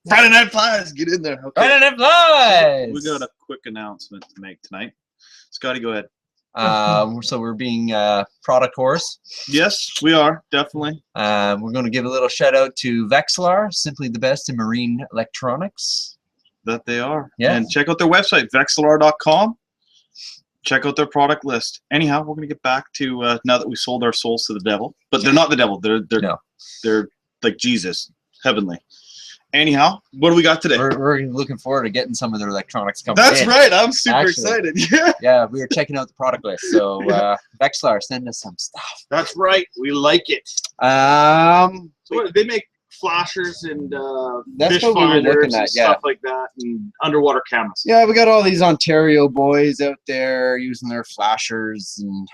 Friday Night Flies, get in there. Okay. Friday Night Flies! We got a quick announcement to make tonight. Scotty, go ahead. So we're being product horse. Yes, we are, definitely. We're going to give a little shout out to Vexilar, simply the best in marine electronics. That they are. Yeah. And check out their website, vexilar.com. Check out their product list. Anyhow, we're going to get back to now that we sold our souls to the devil. But they're not the devil. They're like Jesus, heavenly. Anyhow, what do we got today? We're looking forward to getting some of their electronics coming That's in. right. I'm super excited. Yeah. Yeah, we were checking out the product list. So Vexilar, send us some stuff. That's right. We like it. So what, they make flashers and that's fish what we were finders looking at, and stuff like that, and underwater cameras. Yeah, we got all these Ontario boys out there using their flashers and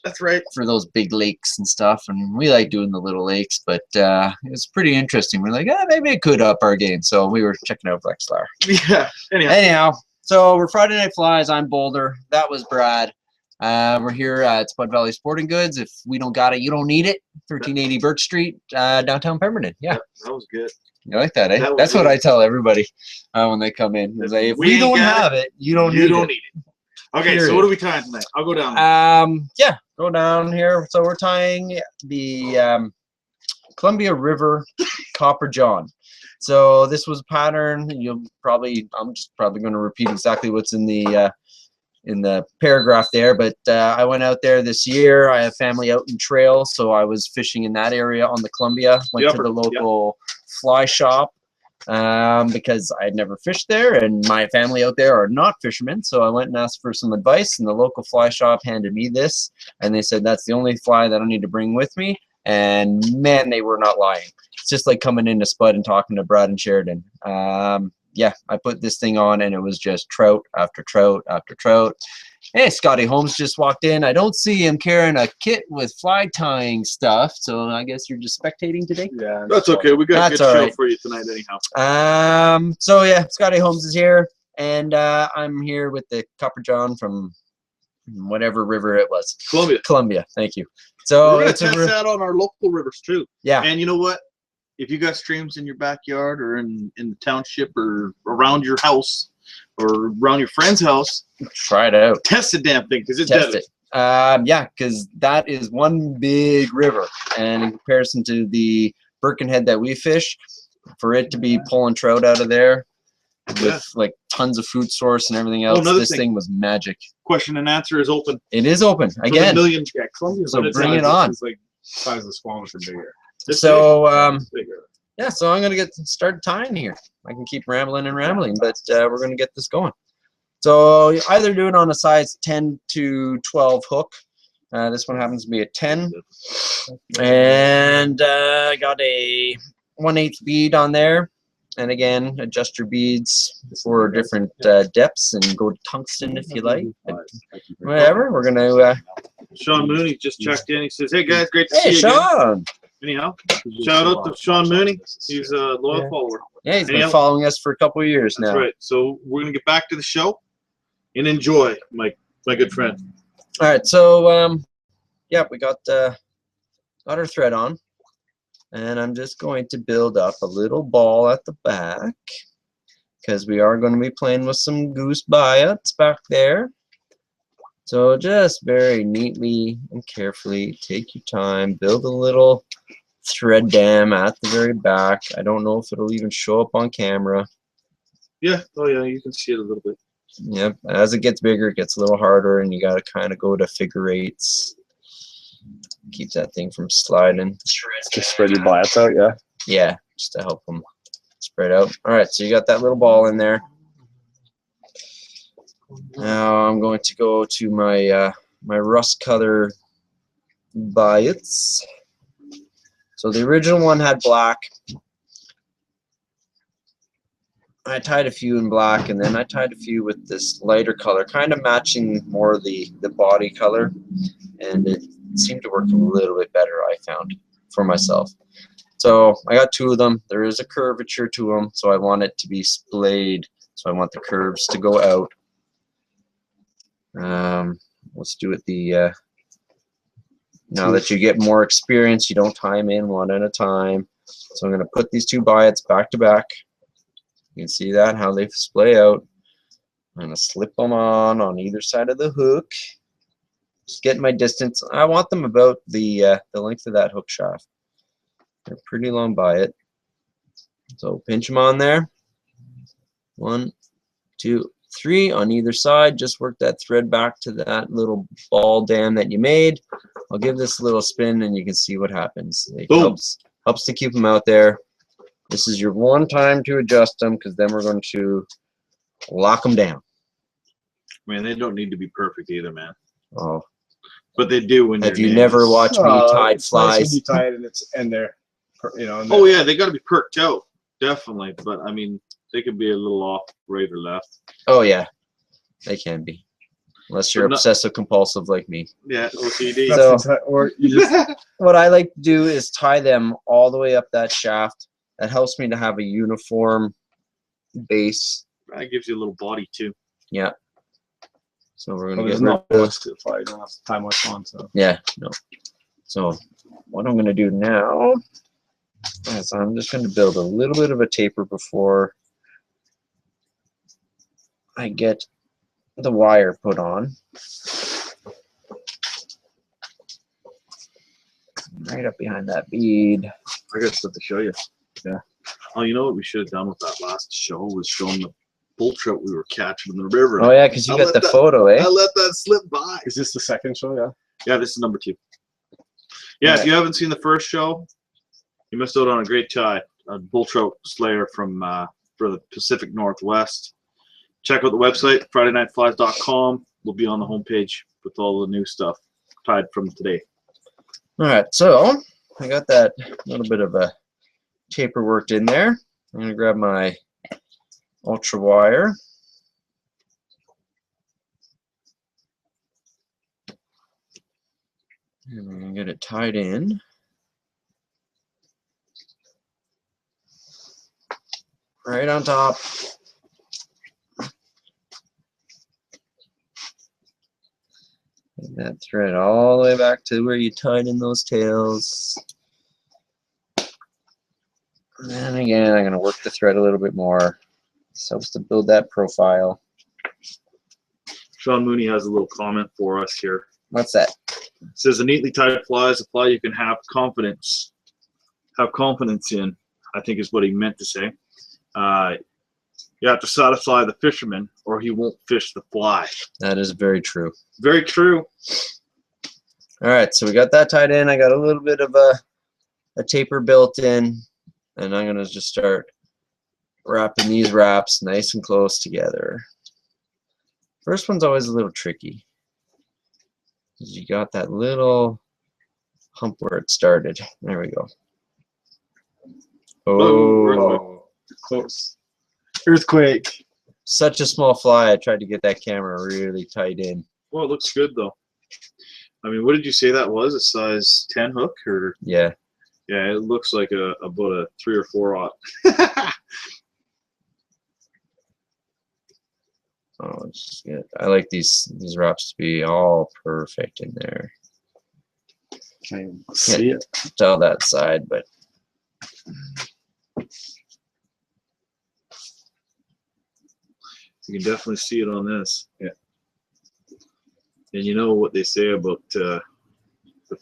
that's right, for those big lakes and stuff, and we like doing the little lakes, but it was pretty interesting. We're like, maybe it could up our game, so we were checking out Vexilar. Yeah. Anyhow, so we're Friday Night Flies. I'm Boulder. That was Brad. We're here at Spud Valley Sporting Goods. If we don't got it, you don't need it. 1380 Birch Street, downtown Pemberton. Yeah, that was good. You like that, eh? That's what I tell everybody when they come in. Like, if we don't have it, you don't need it. Okay, so what are we tying tonight? I'll go down. Yeah, go down here. So we're tying the Columbia River Copper John. So this was a pattern. I'm just probably going to repeat exactly what's in the paragraph there, but I went out there this year. I have family out in trail, so I was fishing in that area on the Columbia. Went to the local fly shop because I had never fished there, and my family out there are not fishermen, so I went and asked for some advice, and the local fly shop handed me this, and they said that's the only fly that I need to bring with me, and man, they were not lying. It's just like coming into Spud and talking to Brad and Sheridan. Yeah, I put this thing on and it was just trout after trout after trout. Hey, Scotty Holmes just walked in. I don't see him carrying a kit with fly tying stuff, so I guess you're just spectating today? Yeah. That's okay. We got a good show for you tonight anyhow. So yeah, Scotty Holmes is here, and I'm here with the Copper John from whatever river it was. Columbia, thank you. So we're going to test that on our local rivers too. Yeah. And you know what? If you got streams in your backyard or in the township or around your house or around your friend's house, try it out. Test the damn thing because it's deadly. Yeah, because that is one big river, and in comparison to the Birkenhead that we fish, for it to be pulling trout out of there with like tons of food source and everything else, this thing was magic. Question and answer is open. It is open again. So bring it on. It's like size of Squamish or bigger. So yeah, so I'm gonna get started tying here. I can keep rambling and rambling, but we're gonna get this going. So you either do it on a size 10 to 12 hook. This one happens to be a 10, and I got a 1/8 bead on there. And again, adjust your beads for different depths and go to tungsten if you like. Whatever, we're gonna. Sean Mooney just checked in. He says, "Hey guys, great to see you Sean. Again." Anyhow, shout out to Sean Mooney. He's a loyal follower. Yeah, he's been following us for a couple of years now. That's right. So we're gonna get back to the show and enjoy, my good friend. All right. So yeah, we got our thread on, and I'm just going to build up a little ball at the back because we are going to be playing with some Goose Biots back there. So just very neatly and carefully take your time, build a little thread dam at the very back. I don't know if it'll even show up on camera. Yeah, oh yeah, you can see it a little bit. Yep, as it gets bigger, it gets a little harder, and you got to kind of go to figure eights. Keep that thing from sliding. Just spread your biots out, yeah? Yeah, just to help them spread out. All right, so you got that little ball in there. Now I'm going to go to my my rust color Biots. So the original one had black. I tied a few in black, and then I tied a few with this lighter color, kind of matching more of the body color, and it seemed to work a little bit better, I found, for myself. So I got two of them. There is a curvature to them, so I want it to be splayed, so I want the curves to go out. Let's do it the now that you get more experience, you don't tie them in one at a time. So I'm going to put these two Biots back to back. You can see that, how they splay out. I'm going to slip them on either side of the hook. Just getting my distance. I want them about the length of that hook shaft. They're pretty long by it. So pinch them on there. 1, 2, 3 on either side. Just work that thread back to that little ball dam that you made. I'll give this a little spin and you can see what happens. It helps to keep them out there. This is your one time to adjust them, because then we're going to lock them down. Man, they don't need to be perfect either, man. Oh, but they do when have your you name never is- watched me tide It's nice when flies? you tie it and it's and they're, you know. And Oh yeah, they got to be perked out, definitely. But I mean, they could be a little off right or left. Oh yeah, they can be, unless you're But not- obsessive compulsive like me. Yeah, OCD. That's So- or you just What I like to do is tie them all the way up that shaft. That helps me to have a uniform base. That gives you a little body too. Yeah. So we're gonna there's get rid no of risk to fly. You don't have to tie much on. So yeah, no. So what I'm gonna do now is I'm just gonna build a little bit of a taper before I get the wire put on. Right up behind that bead. I got stuff to show you. Yeah. Oh, you know what we should have done with that last show was show them the bull trout we were catching in the river. Oh yeah, because you I got let the that- photo, eh? I let that slip by. is this the second show? Yeah. Yeah, this is number 2. Yeah, if you haven't seen the first show, you missed out on a great tie. A bull trout slayer from for the Pacific Northwest. Check out the website, FridayNightFlies.com. We'll be on the homepage with all the new stuff tied from today. All right, so I got that little bit of a taper worked in there. I'm gonna grab my ultra wire. And we're gonna get it tied in. Right on top. And that thread all the way back to where you tied in those tails. And then again, I'm going to work the thread a little bit more. This helps to build that profile. Sean Mooney has a little comment for us here. What's that? It says a neatly tied fly is a fly you can have confidence in, I think is what he meant to say. You have to satisfy the fisherman or he won't fish the fly. That is very true. Very true. All right, so we got that tied in. I got a little bit of a taper built in, and I'm going to just start wrapping these wraps nice and close together. First one's always a little tricky. You got that little hump where it started. There we go. Oh, Close. Earthquake. such a small fly. I tried to get that camera really tight in. Well, it looks good though. I mean, what did you say that was? A size 10 hook or? Yeah. Yeah, it looks like about a 3 or 4/0. Oh, it's good. I like these wraps to be all perfect in there. Can't even see it. Tell that side, but You can definitely see it on this. Yeah. And you know what they say about the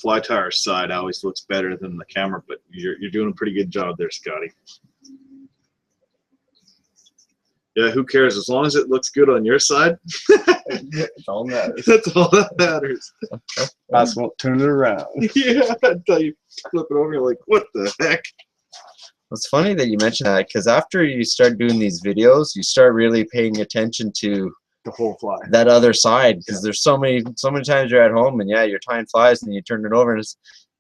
fly tire side always looks better than the camera, but you're doing a pretty good job there, Scotty. Yeah, who cares? As long as it looks good on your side, It's all that. that's all that matters. That's what turn it around. Yeah, until you flip it over, you're like, what the heck? it's funny that you mentioned that, because after you start doing these videos, you start really paying attention to The whole fly. that other side, because there's so many times you're at home and yeah, you're tying flies and you turn it over and it's,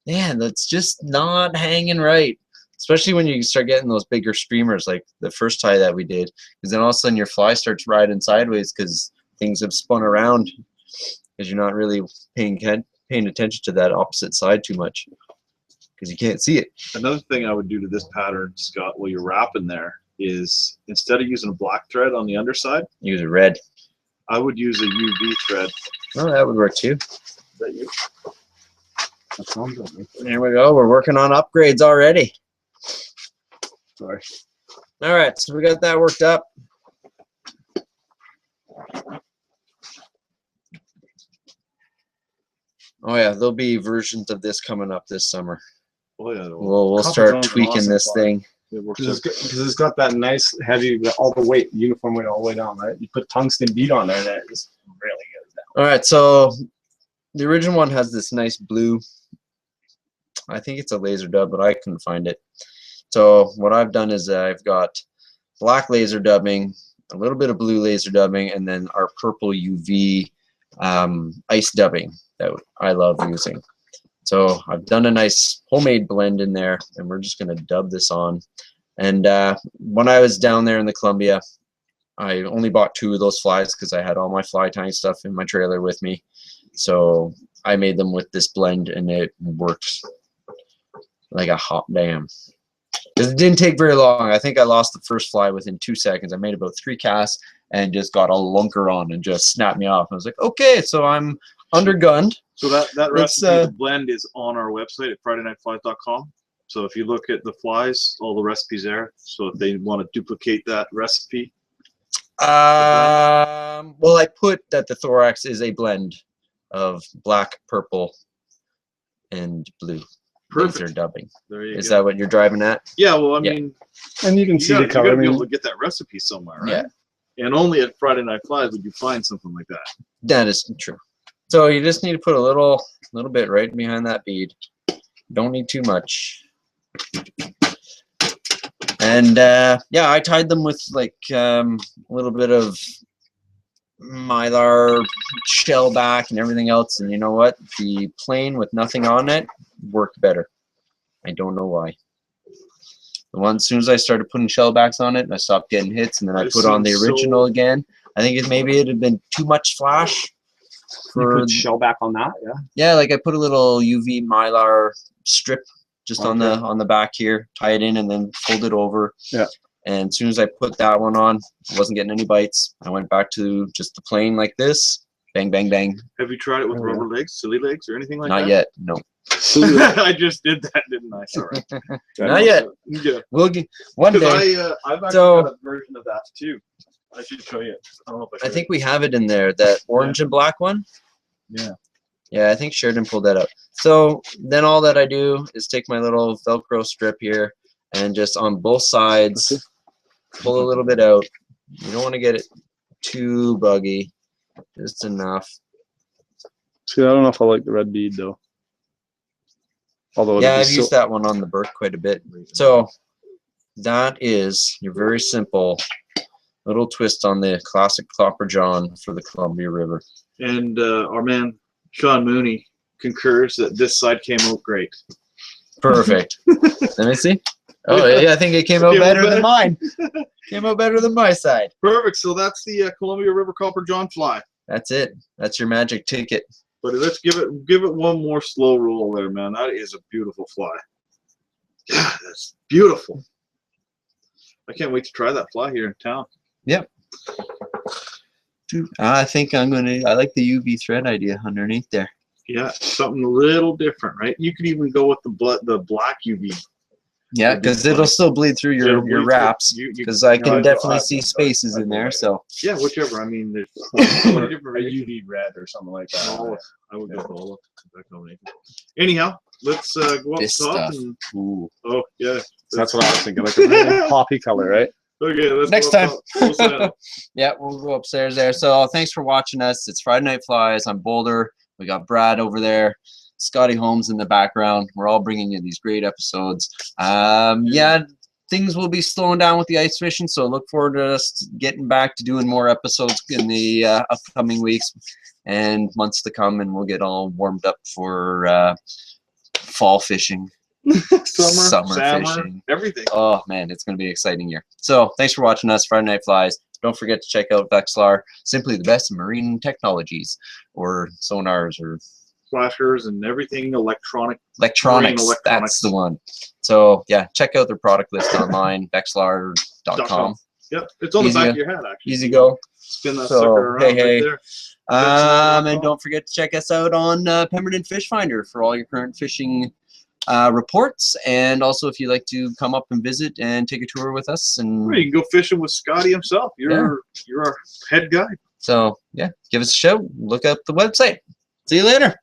man, that's just not hanging right. Especially when you start getting those bigger streamers like the first tie that we did, because then all of a sudden your fly starts riding sideways because things have spun around because you're not really paying attention to that opposite side too much because you can't see it. Another thing I would do to this pattern, Scott, while you're wrapping there is instead of using a black thread on the underside, Use a red. I would use a UV thread. Oh, that would work too. Is that you? That sounds good. There we go. We're working on upgrades already. Sorry. All right, so we got that worked up. Oh yeah, there'll be versions of this coming up this summer. Oh yeah. We'll Copper start John's an tweaking awesome this fly. thing. It works. Because it's got that nice heavy, all the weight, uniform weight all the way down, right? You put tungsten bead on there, that is really good. All right, so the original one has this nice blue. I think it's a laser dub, but I couldn't find it. So what I've done is I've got black laser dubbing, a little bit of blue laser dubbing, and then our purple UV ice dubbing that I love using. So I've done a nice homemade blend in there, and we're just going to dub this on. And when I was down there in the Columbia, I only bought 2 of those flies because I had all my fly tying stuff in my trailer with me. So I made them with this blend, and it worked like a hot damn. It didn't take very long. I think I lost the first fly within 2 seconds. I made about 3 casts and just got a lunker on and just snapped me off. I was like, okay, so I'm undergunned. So that Let's, recipe, the blend, is on our website at FridayNightFlies.com. So if you look at the flies, all the recipes there. So if they want to duplicate that recipe, Well, I put that the Thorax is a blend of black, purple, and blue. perfect. Laser dubbing. There you Is go. that what you're driving at? Yeah, well, I Yeah. mean, And you can see you the color. gotta I be able mean, to get that recipe somewhere, right? Yeah. And only at Friday Night Flies would you find something like that. That is true. So you just need to put a little bit right behind that bead. Don't need too much. And yeah, I tied them with like a little bit of mylar shell back and everything else. And you know what? The plain with nothing on it worked better. I don't know why. The one, as soon as I started putting shell backs on it, I stopped getting hits, and then I I've put on the seen original so- again. I think maybe it had been too much flash. you For put shell back on that, yeah. yeah, like I put a little UV mylar strip just on Okay. the back here, tie it in, and then fold it over. Yeah. And as soon as I put that one on, I wasn't getting any bites. I went back to just the plain like this. Bang, bang, bang. Have you tried it with Oh, yeah. rubber legs, silly legs, or anything like Not that? yet. No. I just did that, didn't I? Sorry. Not yet. Yeah. We'll get one Because day. I've actually So- got a version of that too. I should show you. I don't know if I think we have it in there. That orange and black one. Yeah. Yeah, I think Sheridan pulled that up. So then all that I do is take my little Velcro strip here and just on both sides pull a little bit out. You don't want to get it too buggy, just enough. See, I don't know if I like the red bead though. Although Yeah, it'd I've be used that one on the Burke quite a bit. So that is your very simple little twist on the classic Copper John for the Columbia River. And our man Sean Mooney concurs that this side came out great. Perfect. Let me see. Oh yeah, I think it came out Came out better better? than mine. Came out better than my side. Perfect. So that's the Columbia River Copper John fly. That's it. That's your magic ticket. But let's give it one more slow roll there, man. That is a beautiful fly. Yeah, that's beautiful. I can't wait to try that fly here in town. Yep. I think I like the UV thread idea underneath there. Yeah, something a little different, right? You could even go with the black UV. Yeah, That'd be because it'll fun. still bleed through It'll your bleed through. wraps. You- Because I No, can I'd- definitely I'd- see I'd- spaces I'd in go there. like So Yeah, whichever. I mean, there's so many different a variations. UV red or something like that. Olive. I would go with olive. That combination. Anyhow, let's go up This top. stuff. And, Ooh, oh yeah. that's what I was thinking, like a really poppy color, right? Okay, let's Next go up time. top. Full saddle. yeah, we'll go upstairs there. So thanks for watching us. It's Friday Night Flies. I'm Boulder. We got Brad over there. Scotty Holmes in the background. We're all bringing you these great episodes. Yeah, things will be slowing down with the ice fishing, so look forward to us getting back to doing more episodes in the upcoming weeks and months to come, and we'll get all warmed up for fall fishing, Summer, fishing. everything. Oh man, it's going to be an exciting year. So thanks for watching us, Friday Night Flies. Don't forget to check out Vexlar, simply the best in marine technologies, or sonars, or Flashers and everything electronic. electronics. Marine That's the one. So yeah, check out their product list online, vexlar.com. Yep, it's on the Easy back go. of your head actually. Easy go. Spin that So, sucker around hey. right there. And don't forget to check us out on Pemberton Fish Finder for all your current fishing reports, and also if you'd like to come up and visit and take a tour with us. And Well, you can go fishing with Scotty himself. You're our head guide. so yeah, give us a shout. Look up the website. See you later.